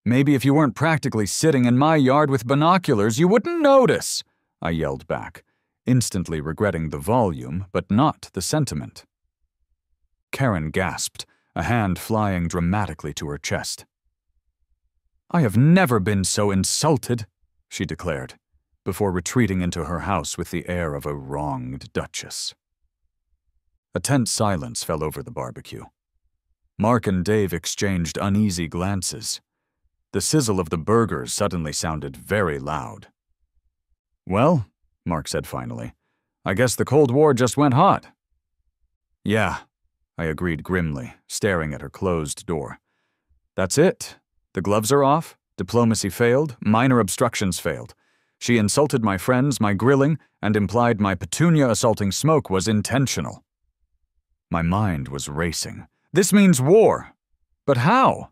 Maybe if you weren't practically sitting in my yard with binoculars, you wouldn't notice, I yelled back, instantly regretting the volume, but not the sentiment. Karen gasped, a hand flying dramatically to her chest. I have never been so insulted, she declared, before retreating into her house with the air of a wronged duchess. A tense silence fell over the barbecue. Mark and Dave exchanged uneasy glances. The sizzle of the burgers suddenly sounded very loud. Well, Mark said finally, I guess the Cold War just went hot. Yeah, I agreed grimly, staring at her closed door. That's it. The gloves are off, diplomacy failed, minor obstructions failed. She insulted my friends, my grilling, and implied my petunia assaulting Smoke was intentional. My mind was racing. This means war. But how?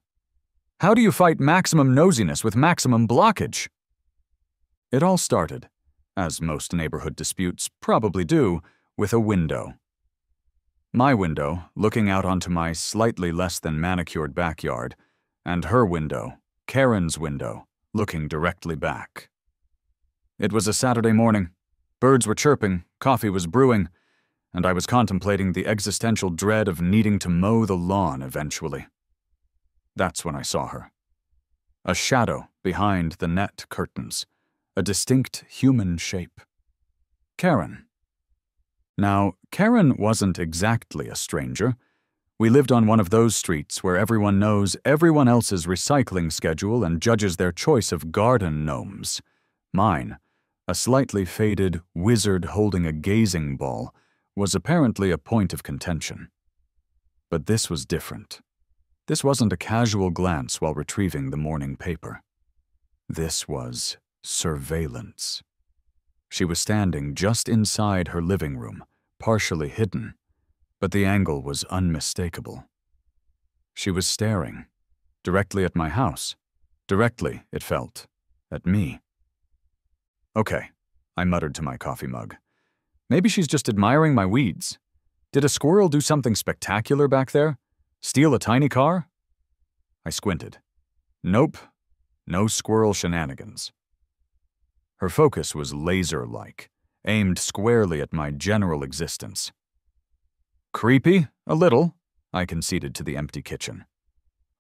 How do you fight maximum nosiness with maximum blockage? It all started, as most neighborhood disputes probably do, with a window. My window, looking out onto my slightly less than manicured backyard, and her window, Karen's window, looking directly back. It was a Saturday morning. Birds were chirping, coffee was brewing, and I was contemplating the existential dread of needing to mow the lawn eventually. That's when I saw her. A shadow behind the net curtains, a distinct human shape. Karen. Now, Karen wasn't exactly a stranger. We lived on one of those streets where everyone knows everyone else's recycling schedule and judges their choice of garden gnomes. Mine, a slightly faded wizard holding a gazing ball, was apparently a point of contention. But this was different. This wasn't a casual glance while retrieving the morning paper. This was surveillance. She was standing just inside her living room, partially hidden, but the angle was unmistakable. She was staring, directly at my house, directly, it felt, at me. Okay, I muttered to my coffee mug. Maybe she's just admiring my weeds. Did a squirrel do something spectacular back there? Steal a tiny car? I squinted. Nope, no squirrel shenanigans. Her focus was laser-like, aimed squarely at my general existence. Creepy? A little, I conceded to the empty kitchen.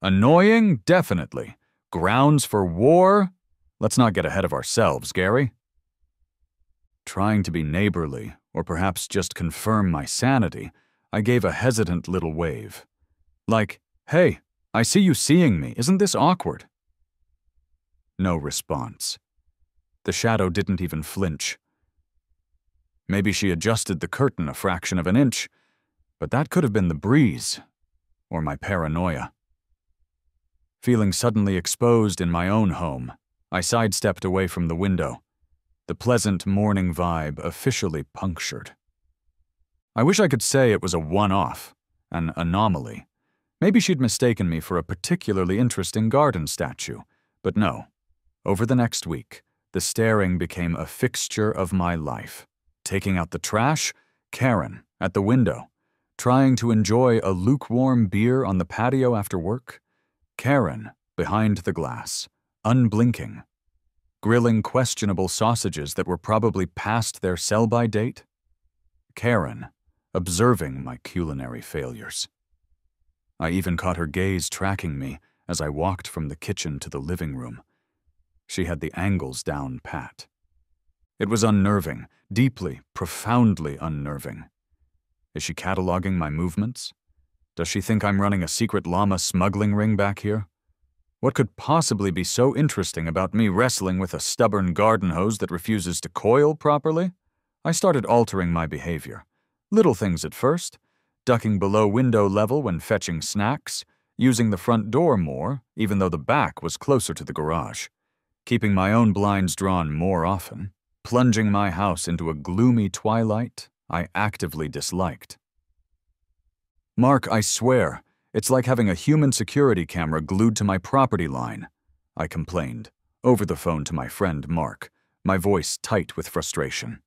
Annoying? Definitely. Grounds for war? Let's not get ahead of ourselves, Gary. Trying to be neighborly, or perhaps just confirm my sanity, I gave a hesitant little wave. Like, hey, I see you seeing me. Isn't this awkward? No response. The shadow didn't even flinch. Maybe she adjusted the curtain a fraction of an inch, but that could have been the breeze, or my paranoia. Feeling suddenly exposed in my own home, I sidestepped away from the window, the pleasant morning vibe officially punctured. I wish I could say it was a one-off, an anomaly. Maybe she'd mistaken me for a particularly interesting garden statue, but no. Over the next week, the staring became a fixture of my life. Taking out the trash, Karen, at the window. Trying to enjoy a lukewarm beer on the patio after work, Karen, behind the glass, unblinking. Grilling questionable sausages that were probably past their sell-by date, Karen, observing my culinary failures. I even caught her gaze tracking me as I walked from the kitchen to the living room. She had the angles down pat. It was unnerving, deeply, profoundly unnerving. Is she cataloging my movements? Does she think I'm running a secret llama smuggling ring back here? What could possibly be so interesting about me wrestling with a stubborn garden hose that refuses to coil properly? I started altering my behavior. Little things at first, ducking below window level when fetching snacks, using the front door more, even though the back was closer to the garage, keeping my own blinds drawn more often, plunging my house into a gloomy twilight I actively disliked. Mark, I swear, it's like having a human security camera glued to my property line, I complained, over the phone to my friend Mark, my voice tight with frustration.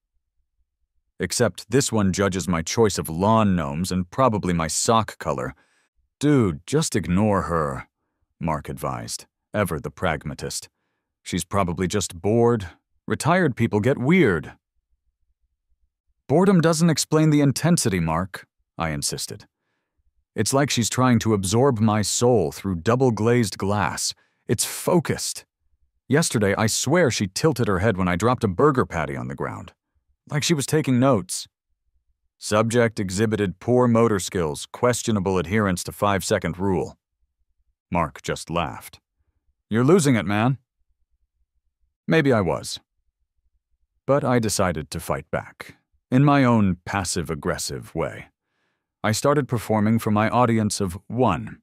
Except this one judges my choice of lawn gnomes and probably my sock color. Dude, just ignore her, Mark advised, ever the pragmatist. She's probably just bored. Retired people get weird. Boredom doesn't explain the intensity, Mark, I insisted. It's like she's trying to absorb my soul through double-glazed glass. It's focused. Yesterday, I swear she tilted her head when I dropped a burger patty on the ground. Like she was taking notes. Subject exhibited poor motor skills, questionable adherence to 5-second rule. Mark just laughed. You're losing it, man. Maybe I was. But I decided to fight back, in my own passive-aggressive way. I started performing for my audience of one.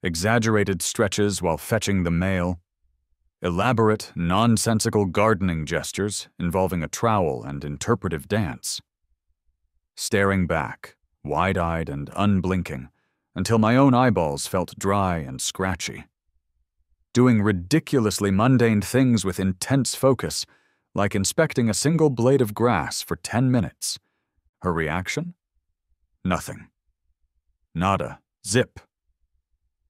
Exaggerated stretches while fetching the mail. Elaborate, nonsensical gardening gestures involving a trowel and interpretive dance. Staring back, wide-eyed and unblinking, until my own eyeballs felt dry and scratchy. Doing ridiculously mundane things with intense focus, like inspecting a single blade of grass for 10 minutes. Her reaction? Nothing. Nada. Zip.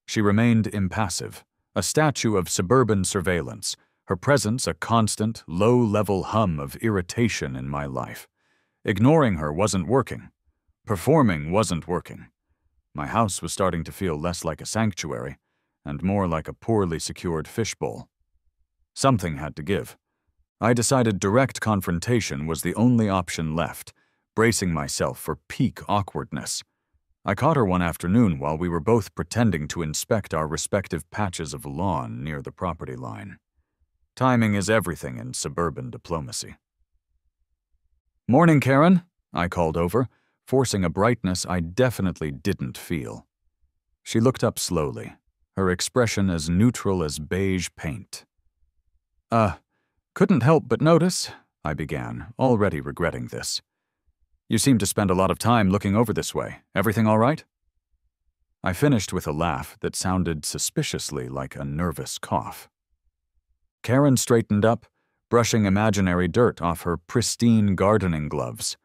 She remained impassive, a statue of suburban surveillance, her presence a constant, low-level hum of irritation in my life. Ignoring her wasn't working. Performing wasn't working. My house was starting to feel less like a sanctuary, and more like a poorly secured fishbowl. Something had to give. I decided direct confrontation was the only option left, bracing myself for peak awkwardness. I caught her one afternoon while we were both pretending to inspect our respective patches of lawn near the property line. Timing is everything in suburban diplomacy. "Morning, Karen," I called over, forcing a brightness I definitely didn't feel. She looked up slowly, her expression as neutral as beige paint. Couldn't help but notice," I began, already regretting this. "You seem to spend a lot of time looking over this way. Everything all right?" I finished with a laugh that sounded suspiciously like a nervous cough. Karen straightened up, brushing imaginary dirt off her pristine gardening gloves.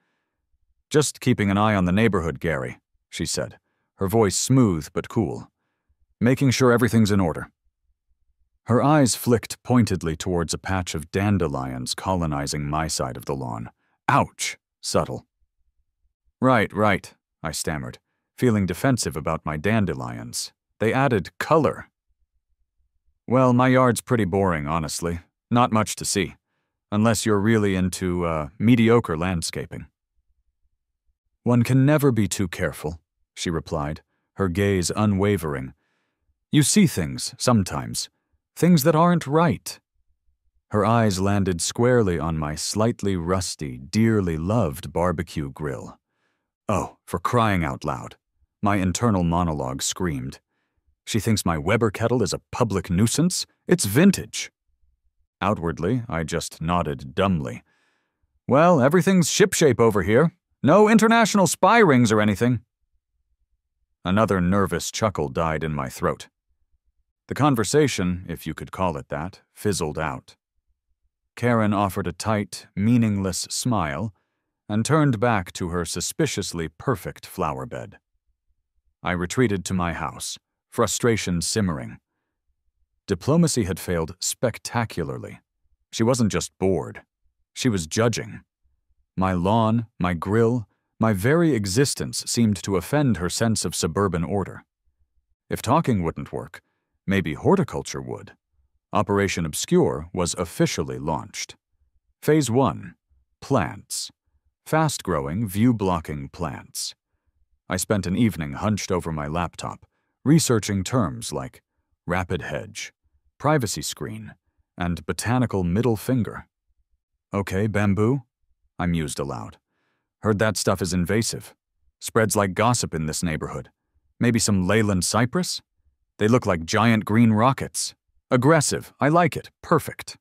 "Just keeping an eye on the neighborhood, Gary," she said, her voice smooth but cool. "Making sure everything's in order." Her eyes flicked pointedly towards a patch of dandelions colonizing my side of the lawn. Ouch! Subtle. Right, I stammered, feeling defensive about my dandelions. They added color. "Well, my yard's pretty boring, honestly. Not much to see. Unless you're really into, mediocre landscaping." "One can never be too careful," she replied, her gaze unwavering. "You see things, sometimes. Things that aren't right." Her eyes landed squarely on my slightly rusty, dearly loved barbecue grill. Oh, for crying out loud. My internal monologue screamed. She thinks my Weber kettle is a public nuisance? It's vintage. Outwardly, I just nodded dumbly. "Well, everything's shipshape over here. No international spy rings or anything." Another nervous chuckle died in my throat. The conversation, if you could call it that, fizzled out. Karen offered a tight, meaningless smile and turned back to her suspiciously perfect flower bed. I retreated to my house, frustration simmering. Diplomacy had failed spectacularly. She wasn't just bored. She was judging. My lawn, my grill, my very existence seemed to offend her sense of suburban order. If talking wouldn't work, maybe horticulture would. Operation Obscure was officially launched. Phase 1. Plants. Fast-growing, view-blocking plants. I spent an evening hunched over my laptop, researching terms like rapid hedge, privacy screen, and botanical middle finger. "Okay, bamboo," I mused aloud. "Heard that stuff is invasive. Spreads like gossip in this neighborhood. Maybe some Leyland cypress? They look like giant green rockets. Aggressive, I like it, perfect."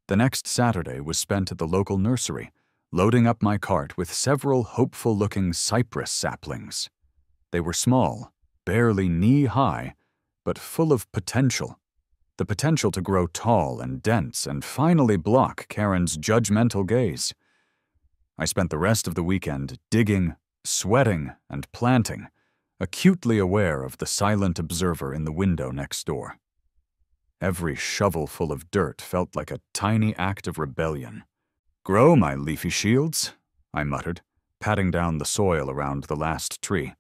The next Saturday was spent at the local nursery, loading up my cart with several hopeful-looking cypress saplings. They were small, barely knee-high, but full of potential. The potential to grow tall and dense and finally block Karen's judgmental gaze. I spent the rest of the weekend digging, sweating, and planting, acutely aware of the silent observer in the window next door. Every shovelful of dirt felt like a tiny act of rebellion. "Grow, my leafy shields," I muttered, patting down the soil around the last tree.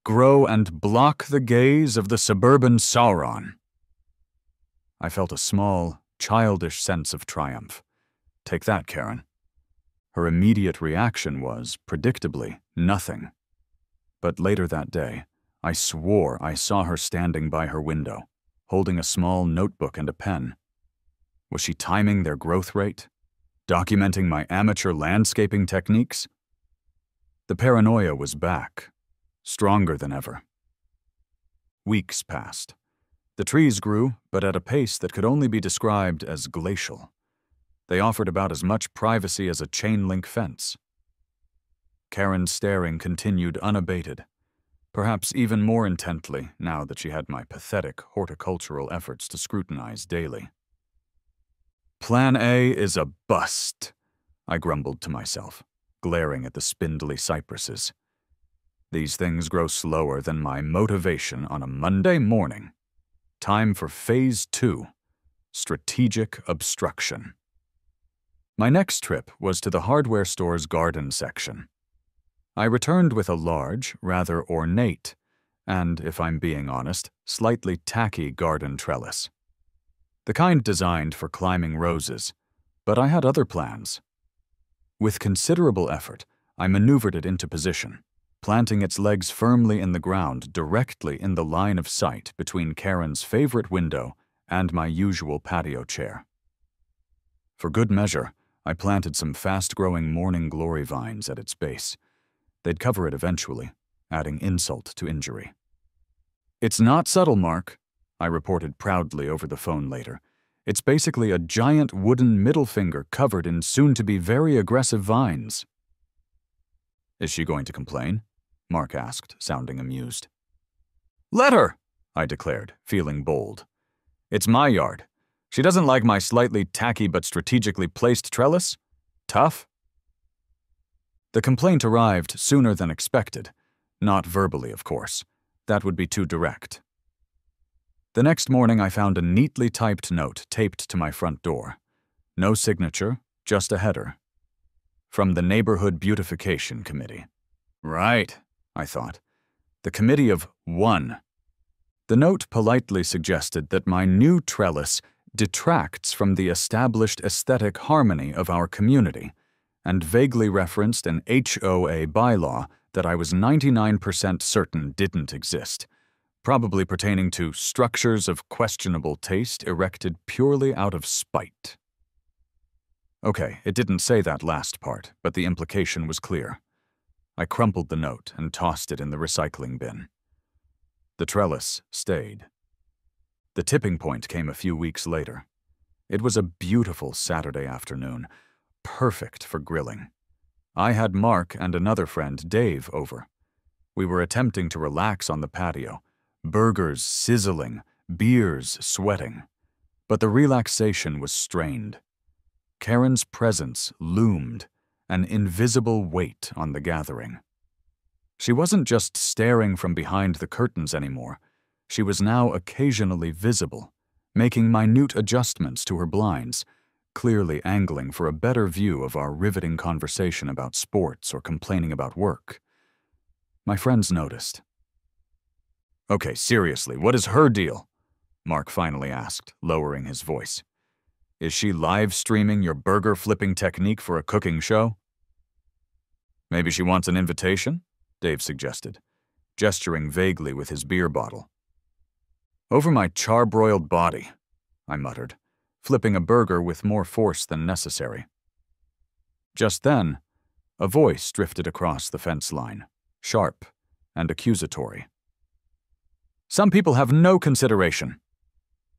"Grow and block the gaze of the suburban Sauron." I felt a small, childish sense of triumph. Take that, Karen. Her immediate reaction was, predictably, nothing. But later that day, I swore I saw her standing by her window, holding a small notebook and a pen. Was she timing their growth rate? Documenting my amateur landscaping techniques? The paranoia was back, stronger than ever. Weeks passed. The trees grew, but at a pace that could only be described as glacial. They offered about as much privacy as a chain-link fence. Karen's staring continued unabated, perhaps even more intently now that she had my pathetic horticultural efforts to scrutinize daily. "Plan A is a bust," I grumbled to myself, glaring at the spindly cypresses. These things grow slower than my motivation on a Monday morning. Time for Phase 2, Strategic Obstruction. My next trip was to the hardware store's garden section. I returned with a large, rather ornate, and, if I'm being honest, slightly tacky garden trellis. The kind designed for climbing roses, but I had other plans. With considerable effort, I maneuvered it into position, planting its legs firmly in the ground directly in the line of sight between Karen's favorite window and my usual patio chair. For good measure, I planted some fast-growing morning glory vines at its base. They'd cover it eventually, adding insult to injury. "It's not subtle, Mark," I reported proudly over the phone later. "It's basically a giant wooden middle finger covered in soon-to-be very aggressive vines." "Is she going to complain?" Mark asked, sounding amused. "Let her," I declared, feeling bold. "It's my yard. She doesn't like my slightly tacky but strategically placed trellis? Tough?" The complaint arrived sooner than expected. Not verbally, of course. That would be too direct. The next morning I found a neatly typed note taped to my front door. No signature, just a header. From the Neighborhood Beautification Committee. Right, I thought. The committee of one. The note politely suggested that my new trellis detracts from the established aesthetic harmony of our community, and vaguely referenced an HOA bylaw that I was 99% certain didn't exist, probably pertaining to structures of questionable taste erected purely out of spite. Okay, it didn't say that last part, but the implication was clear. I crumpled the note and tossed it in the recycling bin. The trellis stayed. The tipping point came a few weeks later. It was a beautiful Saturday afternoon, perfect for grilling. I had Mark and another friend, Dave, over. We were attempting to relax on the patio, burgers sizzling, beers sweating. But the relaxation was strained. Karen's presence loomed, an invisible weight on the gathering. She wasn't just staring from behind the curtains anymore. She was now occasionally visible, making minute adjustments to her blinds, clearly angling for a better view of our riveting conversation about sports or complaining about work. My friends noticed. "Okay, seriously, what is her deal?" Mark finally asked, lowering his voice. "Is she live streaming your burger flipping technique for a cooking show?" "Maybe she wants an invitation?" Dave suggested, gesturing vaguely with his beer bottle. "Over my charbroiled body," I muttered, flipping a burger with more force than necessary. Just then, a voice drifted across the fence line, sharp and accusatory. "Some people have no consideration."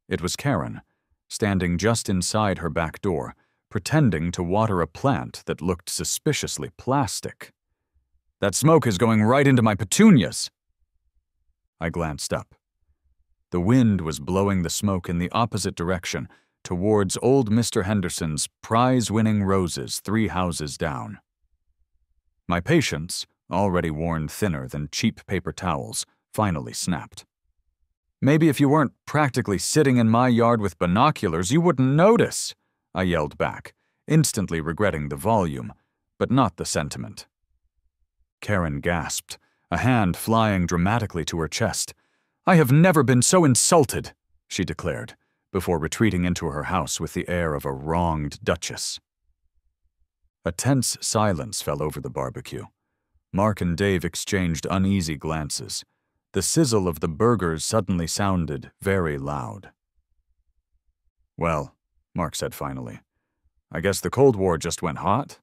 It was Karen, standing just inside her back door, pretending to water a plant that looked suspiciously plastic. "That smoke is going right into my petunias." I glanced up. The wind was blowing the smoke in the opposite direction, towards old Mr. Henderson's prize-winning roses 3 houses down. My patience, already worn thinner than cheap paper towels, finally snapped. Maybe if you weren't practically sitting in my yard with binoculars, you wouldn't notice, I yelled back, instantly regretting the volume, but not the sentiment. Karen gasped, a hand flying dramatically to her chest. I have never been so insulted, she declared, before retreating into her house with the air of a wronged duchess. A tense silence fell over the barbecue. Mark and Dave exchanged uneasy glances. The sizzle of the burgers suddenly sounded very loud. Well, Mark said finally, I guess the Cold War just went hot?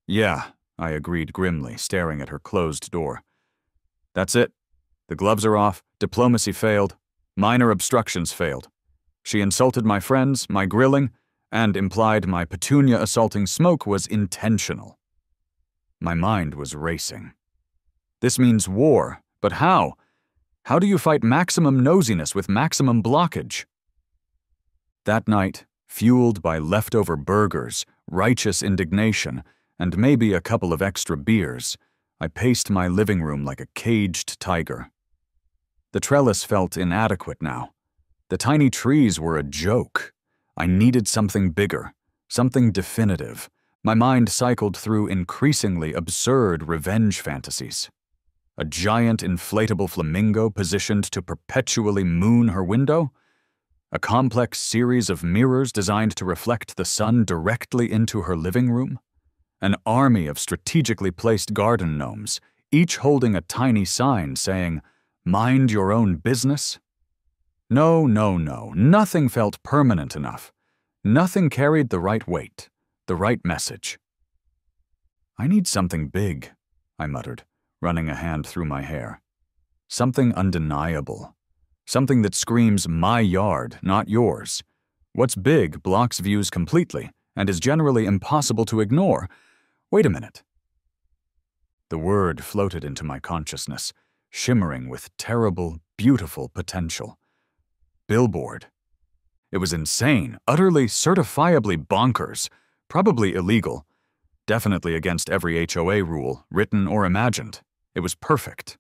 Yeah, I agreed grimly, staring at her closed door. That's it. The gloves are off, diplomacy failed, minor obstructions failed. She insulted my friends, my grilling, and implied my petunia assaulting Smoke was intentional. My mind was racing. This means war, but how? How do you fight maximum nosiness with maximum blockage? That night, fueled by leftover burgers, righteous indignation, and maybe a couple of extra beers, I paced my living room like a caged tiger. The trellis felt inadequate now. The tiny trees were a joke. I needed something bigger, something definitive. My mind cycled through increasingly absurd revenge fantasies. A giant inflatable flamingo positioned to perpetually moon her window? A complex series of mirrors designed to reflect the sun directly into her living room? An army of strategically placed garden gnomes, each holding a tiny sign saying, "Mind your own business"? No, nothing felt permanent enough. Nothing carried the right weight, the right message. I need something big, I muttered, running a hand through my hair. Something undeniable. Something that screams my yard, not yours. What's big blocks views completely and is generally impossible to ignore. Wait a minute. The word floated into my consciousness, shimmering with terrible, beautiful potential. Billboard. It was insane, utterly, certifiably bonkers, probably illegal, definitely against every HOA rule, written or imagined. It was perfect.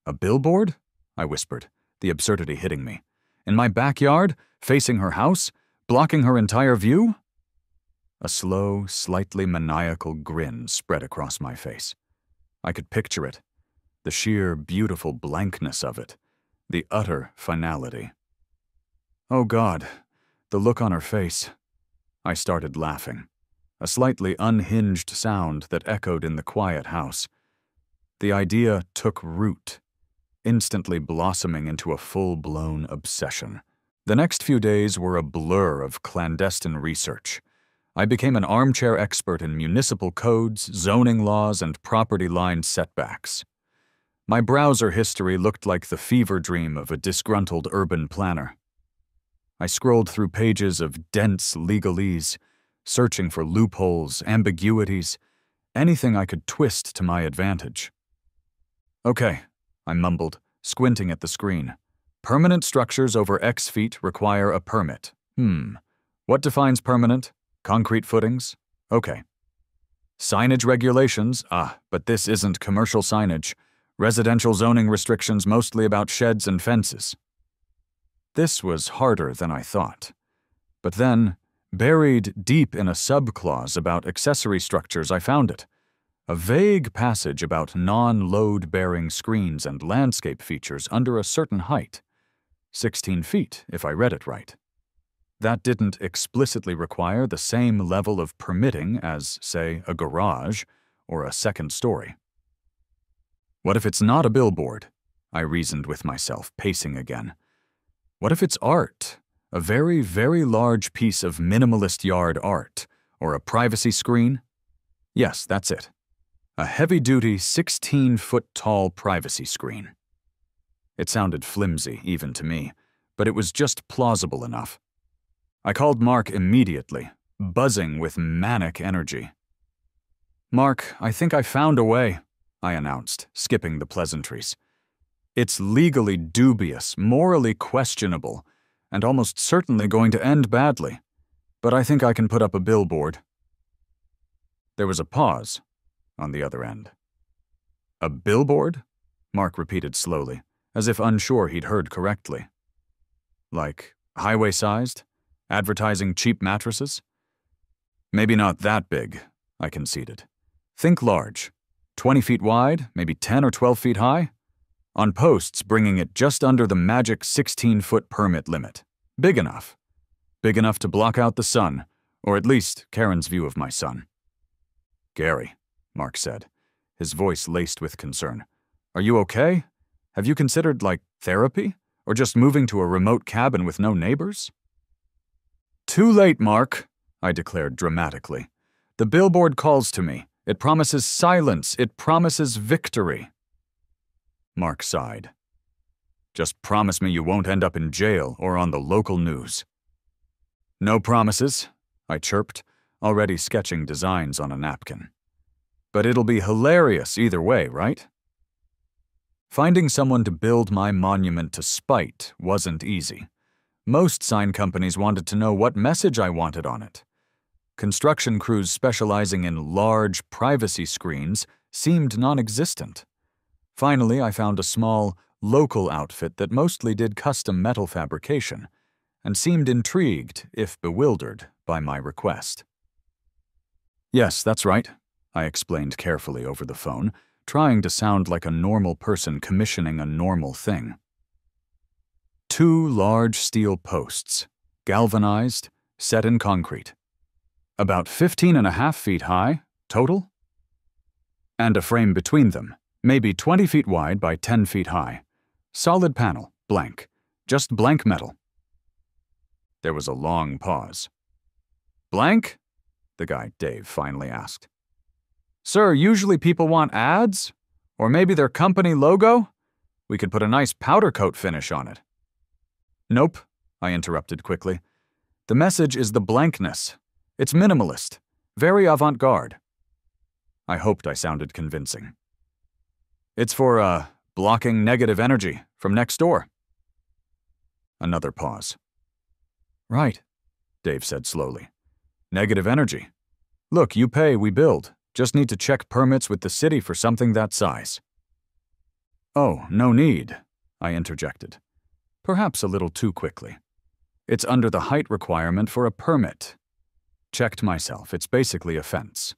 A billboard? I whispered, the absurdity hitting me. In my backyard, facing her house, blocking her entire view? A slow, slightly maniacal grin spread across my face. I could picture it, the sheer, beautiful blankness of it, the utter finality. Oh God, the look on her face. I started laughing, a slightly unhinged sound that echoed in the quiet house. The idea took root, instantly blossoming into a full-blown obsession. The next few days were a blur of clandestine research. I became an armchair expert in municipal codes, zoning laws, and property line setbacks. My browser history looked like the fever dream of a disgruntled urban planner. I scrolled through pages of dense legalese, searching for loopholes, ambiguities, anything I could twist to my advantage. Okay, I mumbled, squinting at the screen. Permanent structures over X feet require a permit. What defines permanent? Concrete footings? Okay. Signage regulations? But this isn't commercial signage. Residential zoning restrictions mostly about sheds and fences. This was harder than I thought. But then, buried deep in a subclause about accessory structures, I found it. A vague passage about non-load-bearing screens and landscape features under a certain height. 16 feet, if I read it right. That didn't explicitly require the same level of permitting as, say, a garage or a second story. What if it's not a billboard? I reasoned with myself, pacing again. What if it's art? A very, very large piece of minimalist yard art, or a privacy screen? Yes, that's it. A heavy-duty, 16-foot-tall privacy screen. It sounded flimsy, even to me, but it was just plausible enough. I called Mark immediately, buzzing with manic energy. "Mark, I think I found a way," I announced, skipping the pleasantries. "It's legally dubious, morally questionable, and almost certainly going to end badly. But I think I can put up a billboard." There was a pause on the other end. "A billboard?" Mark repeated slowly, as if unsure he'd heard correctly. Like, highway-sized? Advertising cheap mattresses? Maybe not that big, I conceded. Think large. 20 feet wide, maybe 10 or 12 feet high? On posts bringing it just under the magic 16-foot permit limit. Big enough. Big enough to block out the sun, or at least Karen's view of my son. Gary, Mark said, his voice laced with concern. Are you okay? Have you considered, therapy? Or just moving to a remote cabin with no neighbors? Too late, Mark, I declared dramatically. The billboard calls to me. It promises silence. It promises victory. Mark sighed. Just promise me you won't end up in jail or on the local news. No promises, I chirped, already sketching designs on a napkin. But it'll be hilarious either way, right? Finding someone to build my monument to spite wasn't easy. Most sign companies wanted to know what message I wanted on it. Construction crews specializing in large privacy screens seemed non-existent. Finally, I found a small, local outfit that mostly did custom metal fabrication and seemed intrigued, if bewildered, by my request. Yes, that's right, I explained carefully over the phone, trying to sound like a normal person commissioning a normal thing. 2 large steel posts, galvanized, set in concrete. About 15.5 feet high, total? And a frame between them, maybe 20 feet wide by 10 feet high. Solid panel, blank. Just blank metal. There was a long pause. Blank? The guy, Dave, finally asked. Sir, usually people want ads? Or maybe their company logo? We could put a nice powder coat finish on it. Nope, I interrupted quickly. The message is the blankness. It's minimalist, very avant-garde. I hoped I sounded convincing. It's for, blocking negative energy from next door. Another pause. Right, Dave said slowly. Negative energy. Look, you pay, we build. Just need to check permits with the city for something that size. Oh, no need, I interjected. Perhaps a little too quickly. It's under the height requirement for a permit. Checked myself, it's basically a fence.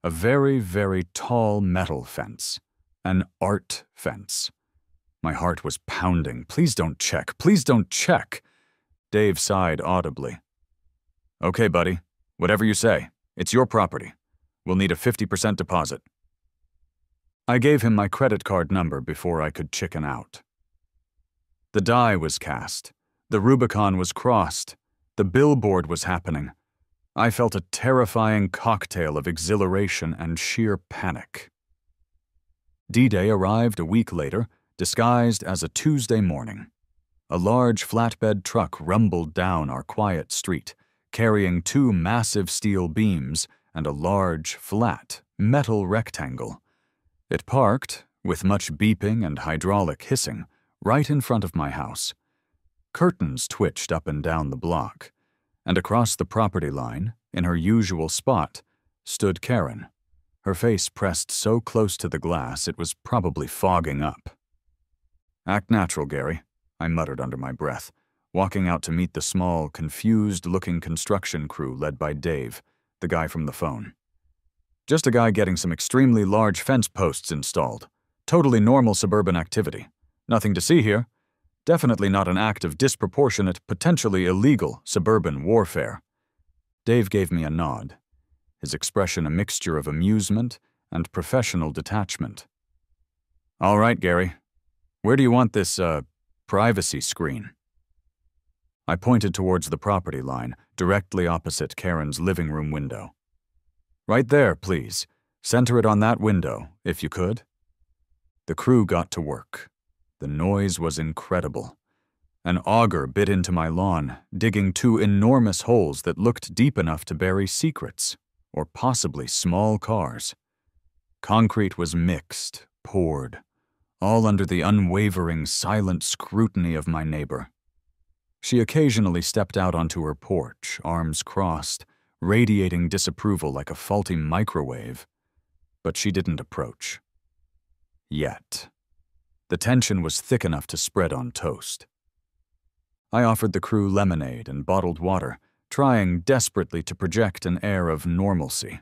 A very, very tall metal fence. An art fence. My heart was pounding. Please don't check. Please don't check. Dave sighed audibly. Okay, buddy. Whatever you say. It's your property. We'll need a 50% deposit. I gave him my credit card number before I could chicken out. The die was cast. The Rubicon was crossed. The billboard was happening. I felt a terrifying cocktail of exhilaration and sheer panic. D-Day arrived a week later, disguised as a Tuesday morning. A large flatbed truck rumbled down our quiet street, carrying 2 massive steel beams and a large, flat, metal rectangle. It parked, with much beeping and hydraulic hissing, right in front of my house. Curtains twitched up and down the block, and across the property line, in her usual spot, stood Karen, her face pressed so close to the glass it was probably fogging up. Act natural, Gary, I muttered under my breath, walking out to meet the small, confused-looking construction crew led by Dave, the guy from the phone. Just a guy getting some extremely large fence posts installed. Totally normal suburban activity. Nothing to see here. Definitely not an act of disproportionate, potentially illegal suburban warfare. Dave gave me a nod, his expression a mixture of amusement and professional detachment. All right, Gary. Where do you want this, privacy screen? I pointed towards the property line, directly opposite Karen's living room window. Right there, please. Center it on that window, if you could. The crew got to work. The noise was incredible. An auger bit into my lawn, digging 2 enormous holes that looked deep enough to bury secrets, or possibly small cars. Concrete was mixed, poured, all under the unwavering, silent scrutiny of my neighbor. She occasionally stepped out onto her porch, arms crossed, radiating disapproval like a faulty microwave, but she didn't approach. Yet. The tension was thick enough to spread on toast. I offered the crew lemonade and bottled water, trying desperately to project an air of normalcy.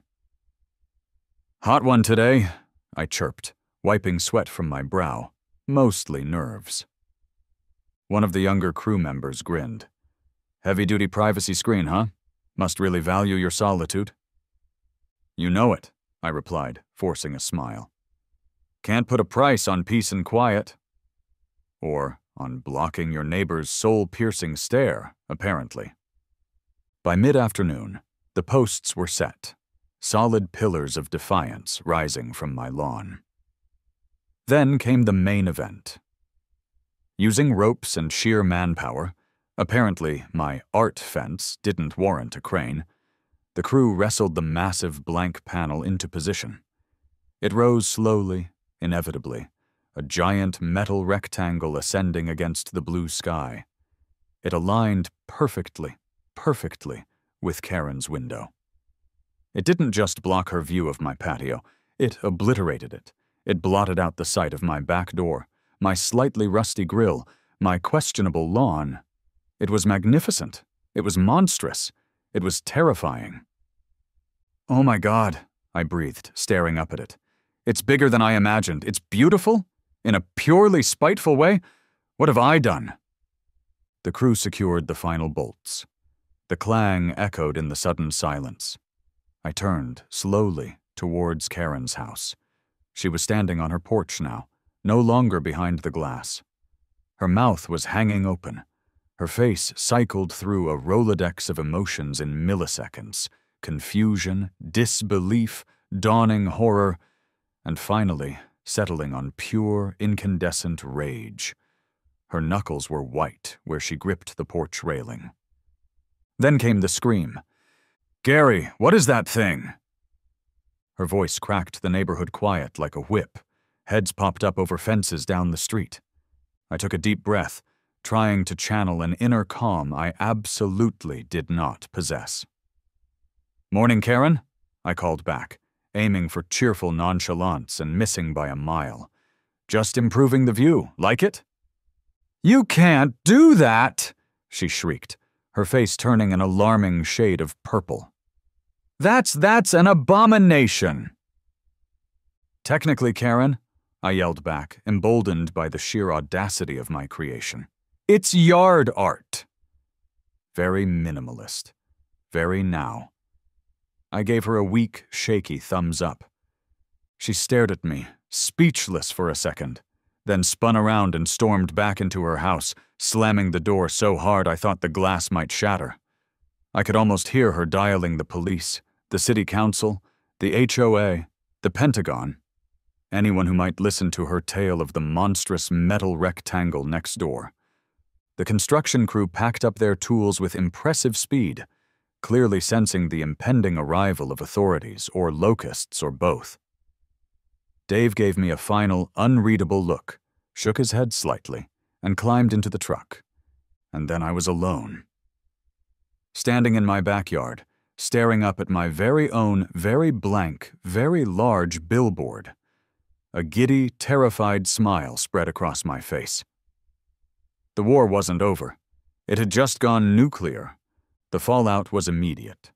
"Hot one today," I chirped, wiping sweat from my brow, mostly nerves. One of the younger crew members grinned. "Heavy-duty privacy screen, huh? Must really value your solitude." "You know it," I replied, forcing a smile. "Can't put a price on peace and quiet." Or on blocking your neighbor's soul-piercing stare, apparently. By mid-afternoon, the posts were set, solid pillars of defiance rising from my lawn. Then came the main event. Using ropes and sheer manpower, apparently my art fence didn't warrant a crane, the crew wrestled the massive blank panel into position. It rose slowly, inevitably, a giant metal rectangle ascending against the blue sky. It aligned perfectly with Karen's window. It didn't just block her view of my patio, it obliterated it. It blotted out the sight of my back door, my slightly rusty grill, my questionable lawn. It was magnificent. It was monstrous. It was terrifying. "Oh my God," I breathed, staring up at it. "It's bigger than I imagined. It's beautiful? In a purely spiteful way? What have I done?" The crew secured the final bolts. The clang echoed in the sudden silence. I turned, slowly, towards Karen's house. She was standing on her porch now, no longer behind the glass. Her mouth was hanging open. Her face cycled through a Rolodex of emotions in milliseconds: confusion, disbelief, dawning horror, and finally settling on pure, incandescent rage. Her knuckles were white where she gripped the porch railing. Then came the scream. "Gary, what is that thing?" Her voice cracked the neighborhood quiet like a whip. Heads popped up over fences down the street. I took a deep breath, trying to channel an inner calm I absolutely did not possess. "Morning, Karen," I called back, aiming for cheerful nonchalance and missing by a mile. "Just improving the view. Like it?" "You can't do that!" she shrieked, her face turning an alarming shade of purple. That's an abomination!" "Technically, Karen," I yelled back, emboldened by the sheer audacity of my creation, "it's yard art." Very minimalist. Very now. I gave her a weak, shaky thumbs up. She stared at me, speechless for a second, then spun around and stormed back into her house, slamming the door so hard I thought the glass might shatter. I could almost hear her dialing the police, the city council, the HOA, the Pentagon, anyone who might listen to her tale of the monstrous metal rectangle next door. The construction crew packed up their tools with impressive speed, clearly sensing the impending arrival of authorities or locusts or both. Dave gave me a final, unreadable look, shook his head slightly, and climbed into the truck. And then I was alone. Standing in my backyard, staring up at my very own, very blank, very large billboard. A giddy, terrified smile spread across my face. The war wasn't over. It had just gone nuclear. The fallout was immediate.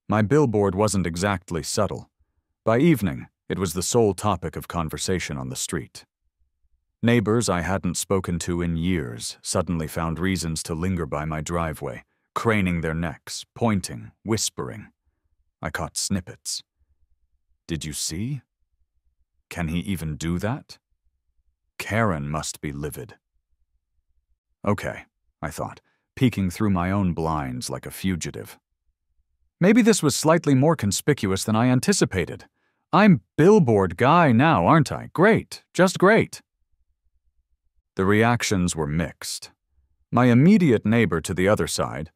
My billboard wasn't exactly subtle. By evening, it was the sole topic of conversation on the street. Neighbors I hadn't spoken to in years suddenly found reasons to linger by my driveway, craning their necks, pointing, whispering. I caught snippets. "Did you see? Can he even do that? Karen must be livid." Okay, I thought, peeking through my own blinds like a fugitive. Maybe this was slightly more conspicuous than I anticipated. I'm billboard guy now, aren't I? Great, just great. The reactions were mixed. My immediate neighbor to the other side,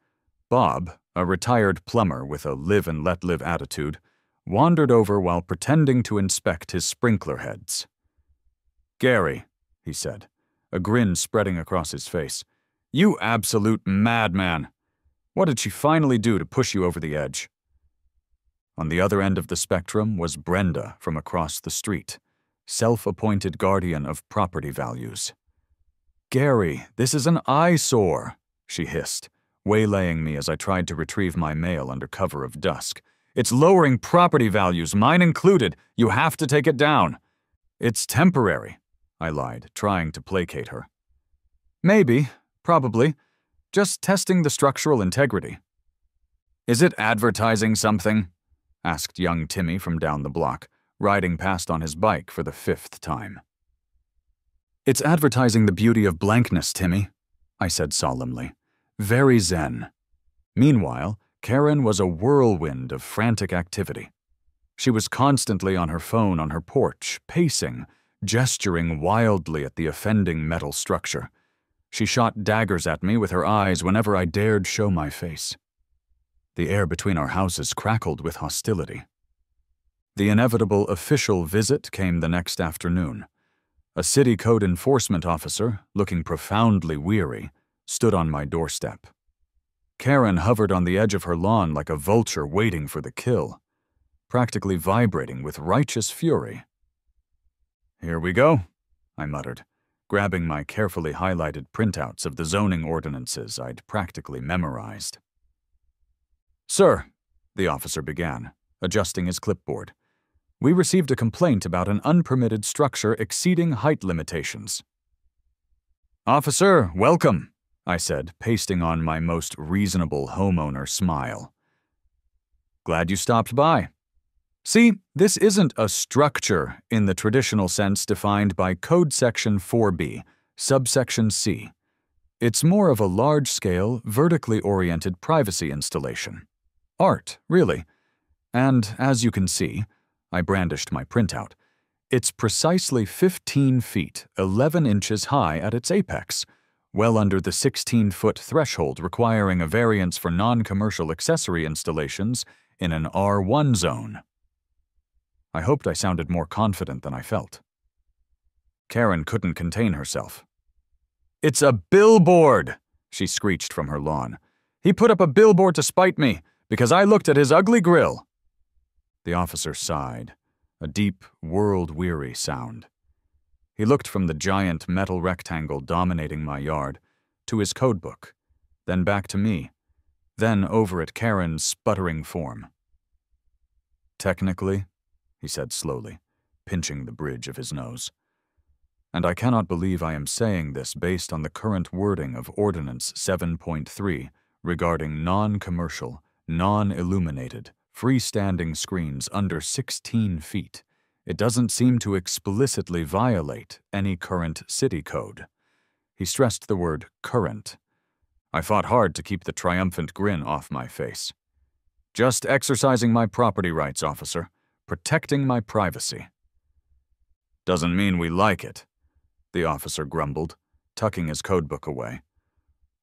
Bob, a retired plumber with a live-and-let-live attitude, wandered over while pretending to inspect his sprinkler heads. "Gary," he said, a grin spreading across his face, "you absolute madman! What did she finally do to push you over the edge?" On the other end of the spectrum was Brenda from across the street, self-appointed guardian of property values. "Gary, this is an eyesore," she hissed, waylaying me as I tried to retrieve my mail under cover of dusk. "It's lowering property values, mine included. You have to take it down." "It's temporary," I lied, trying to placate her. "Maybe, probably. Just testing the structural integrity." "Is it advertising something?" asked young Timmy from down the block, riding past on his bike for the 5th time. "It's advertising the beauty of blankness, Timmy," I said solemnly. "Very zen." Meanwhile, Karen was a whirlwind of frantic activity. She was constantly on her phone on her porch, pacing, gesturing wildly at the offending metal structure. She shot daggers at me with her eyes whenever I dared show my face. The air between our houses crackled with hostility. The inevitable official visit came the next afternoon. A city code enforcement officer, looking profoundly weary, stood on my doorstep. Karen hovered on the edge of her lawn like a vulture waiting for the kill, practically vibrating with righteous fury. "Here we go," I muttered, grabbing my carefully highlighted printouts of the zoning ordinances I'd practically memorized. "Sir," the officer began, adjusting his clipboard, "we received a complaint about an unpermitted structure exceeding height limitations." "Officer, welcome," I said, pasting on my most reasonable homeowner smile. "Glad you stopped by. See, this isn't a structure in the traditional sense defined by Code Section 4B, subsection C. It's more of a large-scale, vertically oriented privacy installation. Art, really. And as you can see," I brandished my printout, "it's precisely 15 feet, 11 inches high at its apex, well under the 16-foot threshold requiring a variance for non-commercial accessory installations in an R1 zone." I hoped I sounded more confident than I felt. Karen couldn't contain herself. "It's a billboard!" she screeched from her lawn. "He put up a billboard to spite me, because I looked at his ugly grill." The officer sighed, a deep, world-weary sound. He looked from the giant metal rectangle dominating my yard to his codebook, then back to me, then over at Karen's sputtering form. "Technically," he said slowly, pinching the bridge of his nose, "and I cannot believe I am saying this based on the current wording of Ordinance 7.3 regarding non-commercial, non-illuminated, freestanding screens under 16 feet, it doesn't seem to explicitly violate any current city code." He stressed the word current. I fought hard to keep the triumphant grin off my face. "Just exercising my property rights, officer. Protecting my privacy." "Doesn't mean we like it," the officer grumbled, tucking his codebook away.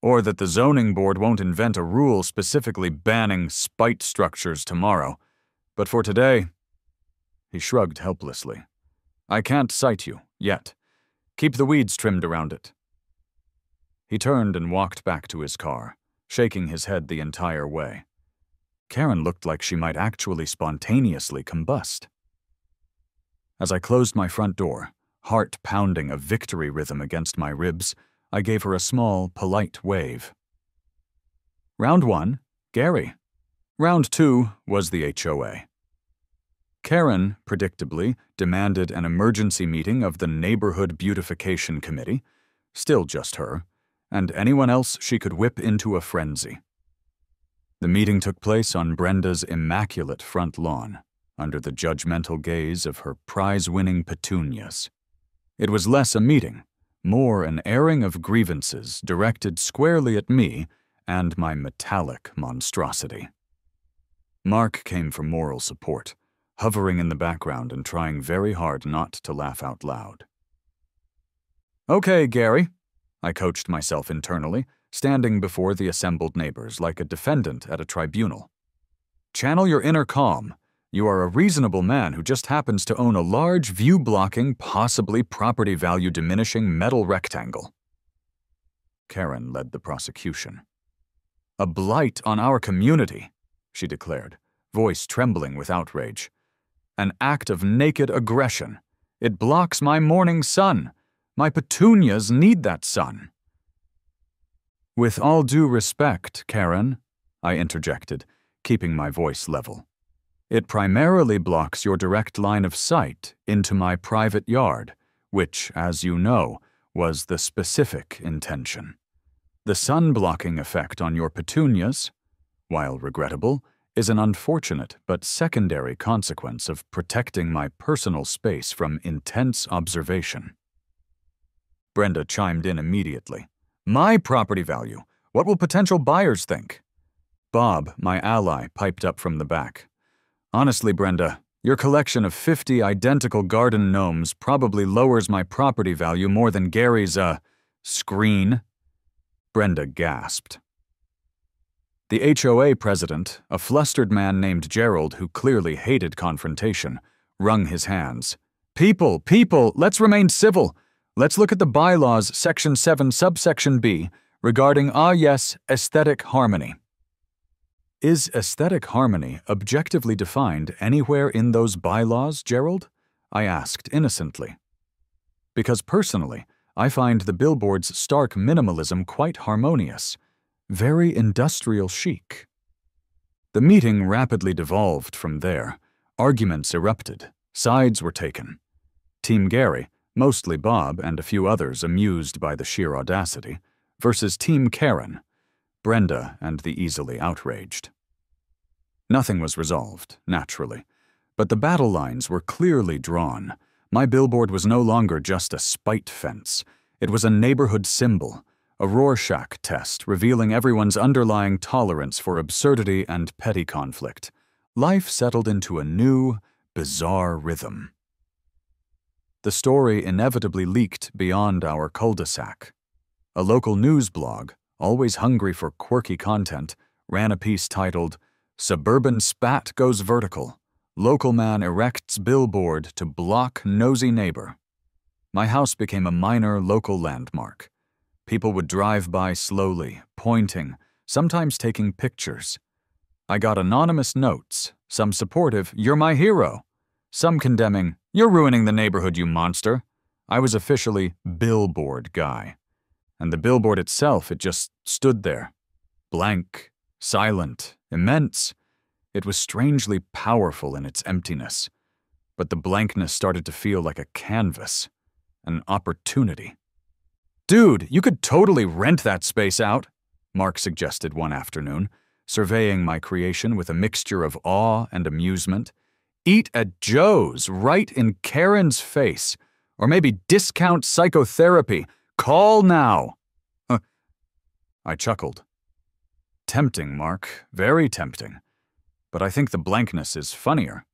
"Or that the zoning board won't invent a rule specifically banning spite structures tomorrow. But for today..." He shrugged helplessly. "I can't cite you, yet. Keep the weeds trimmed around it." He turned and walked back to his car, shaking his head the entire way. Karen looked like she might actually spontaneously combust. As I closed my front door, heart pounding a victory rhythm against my ribs, I gave her a small, polite wave. Round 1, Gary. Round 2 was the HOA. Karen, predictably, demanded an emergency meeting of the Neighborhood Beautification Committee, still just her, and anyone else she could whip into a frenzy. The meeting took place on Brenda's immaculate front lawn, under the judgmental gaze of her prize-winning petunias. It was less a meeting, more an airing of grievances directed squarely at me and my metallic monstrosity. Mark came for moral support, hovering in the background and trying very hard not to laugh out loud. "Okay, Gary," I coached myself internally, standing before the assembled neighbors like a defendant at a tribunal. "Channel your inner calm. You are a reasonable man who just happens to own a large, view-blocking, possibly property value-diminishing metal rectangle." Karen led the prosecution. "A blight on our community," she declared, voice trembling with outrage. "An act of naked aggression. It blocks my morning sun. My petunias need that sun." "With all due respect, Karen," I interjected, keeping my voice level, "it primarily blocks your direct line of sight into my private yard, which, as you know, was the specific intention. The sun-blocking effect on your petunias, while regrettable, is an unfortunate but secondary consequence of protecting my personal space from intense observation." Brenda chimed in immediately. "My property value. What will potential buyers think?" Bob, my ally, piped up from the back. "Honestly, Brenda, your collection of 50 identical garden gnomes probably lowers my property value more than Gary's, screen." Brenda gasped. The HOA president, a flustered man named Gerald who clearly hated confrontation, wrung his hands. People, let's remain civil. Let's look at the bylaws, Section 7, subsection B, regarding, aesthetic harmony." "Is aesthetic harmony objectively defined anywhere in those bylaws, Gerald?" I asked innocently. Because personally, I find the Billboard's stark minimalism quite harmonious, very industrial chic. The meeting rapidly devolved from there. Arguments erupted. Sides were taken. Team Gary, mostly Bob and a few others amused by the sheer audacity, versus Team Karen, Brenda and the easily outraged. Nothing was resolved, naturally, but the battle lines were clearly drawn. My billboard was no longer just a spite fence. It was a neighborhood symbol, a Rorschach test revealing everyone's underlying tolerance for absurdity and petty conflict. Life settled into a new, bizarre rhythm. The story inevitably leaked beyond our cul-de-sac. A local news blog, always hungry for quirky content, ran a piece titled, "Suburban Spat Goes Vertical. Local man erects billboard to block nosy neighbor." My house became a minor local landmark. People would drive by slowly, pointing, sometimes taking pictures. I got anonymous notes, some supportive, "You're my hero," some condemning, "You're ruining the neighborhood, you monster." I was officially Billboard guy. And the billboard itself, it just stood there. Blank, silent, immense. It was strangely powerful in its emptiness. But the blankness started to feel like a canvas, an opportunity. "Dude, you could totally rent that space out," Mark suggested one afternoon, surveying my creation with a mixture of awe and amusement. "Eat at Joe's, right in Karen's face. Or maybe discount psychotherapy. Call now." I chuckled. "Tempting, Mark, very tempting. But I think the blankness is funnier.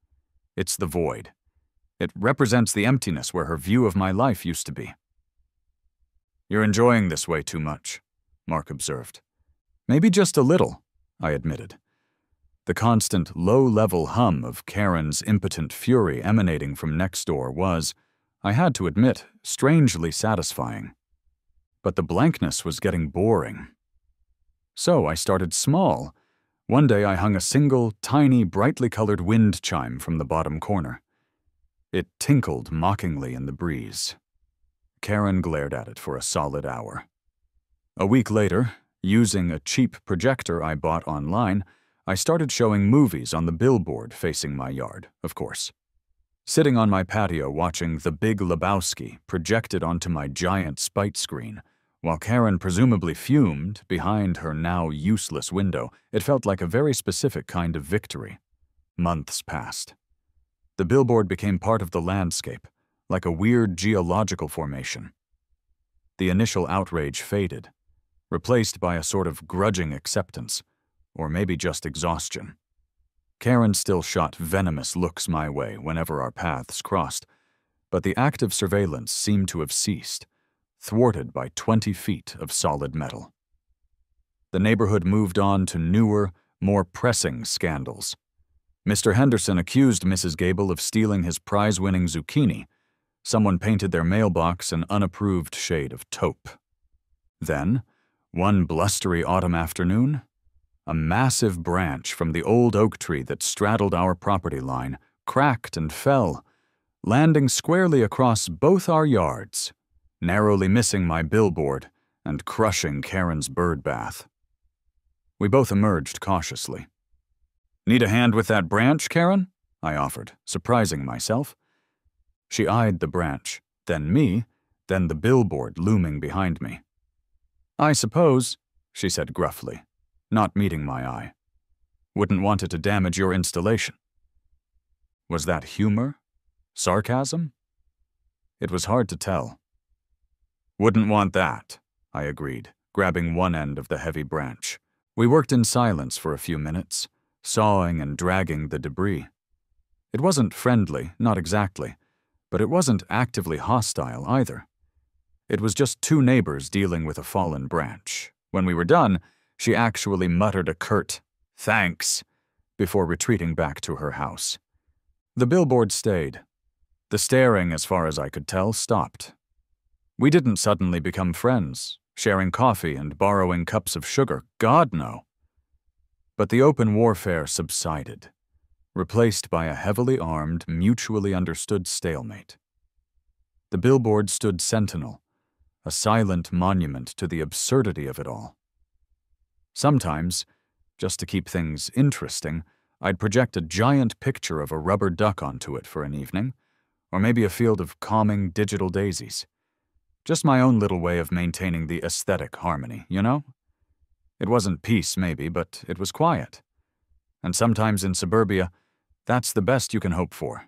It's the void. It represents the emptiness where her view of my life used to be." "You're enjoying this way too much," Mark observed. "Maybe just a little," I admitted. The constant low-level hum of Karen's impotent fury emanating from next door was, I had to admit, strangely satisfying. But the blankness was getting boring. So I started small. One day I hung a single, tiny, brightly colored wind chime from the bottom corner. It tinkled mockingly in the breeze. Karen glared at it for a solid hour. A week later, using a cheap projector I bought online, I started showing movies on the billboard facing my yard, of course. Sitting on my patio watching The Big Lebowski projected onto my giant spite screen, while Karen presumably fumed behind her now useless window, it felt like a very specific kind of victory. Months passed. The billboard became part of the landscape, like a weird geological formation. The initial outrage faded, replaced by a sort of grudging acceptance, or maybe just exhaustion. Karen still shot venomous looks my way whenever our paths crossed, but the active surveillance seemed to have ceased, thwarted by 20 feet of solid metal. The neighborhood moved on to newer, more pressing scandals. Mr. Henderson accused Mrs. Gable of stealing his prize-winning zucchini. Someone painted their mailbox an unapproved shade of taupe. Then, one blustery autumn afternoon, a massive branch from the old oak tree that straddled our property line cracked and fell, landing squarely across both our yards, narrowly missing my billboard and crushing Karen's bird bath. We both emerged cautiously. "Need a hand with that branch, Karen?" I offered, surprising myself. She eyed the branch, then me, then the billboard looming behind me. "I suppose," she said gruffly, not meeting my eye. "Wouldn't want it to damage your installation." Was that humor? Sarcasm? It was hard to tell. "Wouldn't want that," I agreed, grabbing one end of the heavy branch. We worked in silence for a few minutes, sawing and dragging the debris. It wasn't friendly, not exactly, but it wasn't actively hostile either. It was just two neighbors dealing with a fallen branch. When we were done, she actually muttered a curt, "Thanks," before retreating back to her house. The billboard stayed. The staring, as far as I could tell, stopped. We didn't suddenly become friends, sharing coffee and borrowing cups of sugar. God, no. But the open warfare subsided, replaced by a heavily armed, mutually understood stalemate. The billboard stood sentinel, a silent monument to the absurdity of it all. Sometimes, just to keep things interesting, I'd project a giant picture of a rubber duck onto it for an evening, or maybe a field of calming digital daisies. Just my own little way of maintaining the aesthetic harmony, you know? It wasn't peace, maybe, but it was quiet. And sometimes in suburbia, that's the best you can hope for.